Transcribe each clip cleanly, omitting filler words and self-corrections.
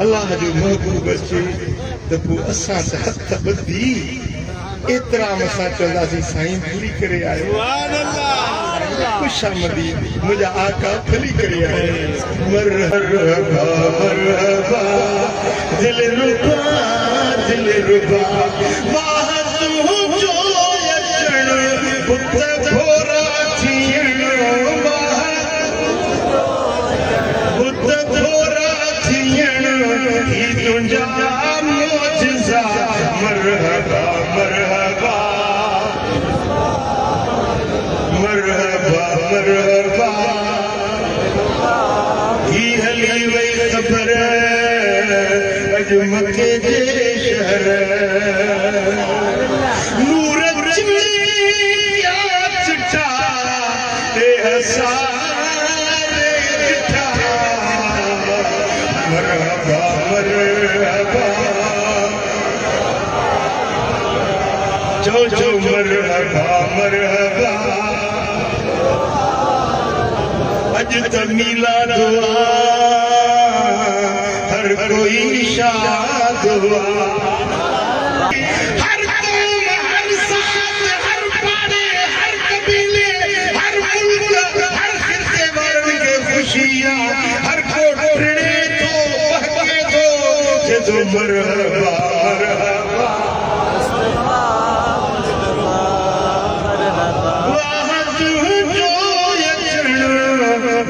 अल्लाह जो महबूब अचे त पोइ असां त हथ ॿधी एतिरा असां चवंदासीं साईं भली करे आयो खुशामदी मुंहिंजा आका भली करे आयो मरहबा मरहबा दिल रुबा मां तू जो अचण पुत भोरा थियण पुत भोरा थियण ही तुंहिंजा मोजज़ा मरहबा मरहबा मरहबा मरहबा ही हली वई ख़बर अॼु मके जे शहर नूर चिया चिठा ते हसारे चिठा मरहबा मरहबा जो जो मरहबा मरहबा अज त मीलाद हुआ हर कोई शाद हुआ हर कौम हर साथ हर पाड़े हर कबीले हर मुल्क हर खित्ते वारनि खे खुशियां हर को टिणे थो बहके थो जदो मरहबा मरहबा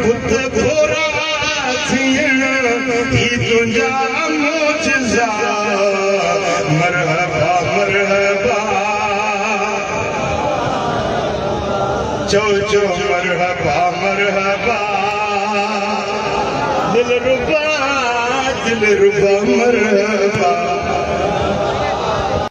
पुत भोरा थियण ही तुंहिंजा मोजज़ा मरहबा मरहबा चो चो मरहबा मरहबा दिल रुबा मरहबा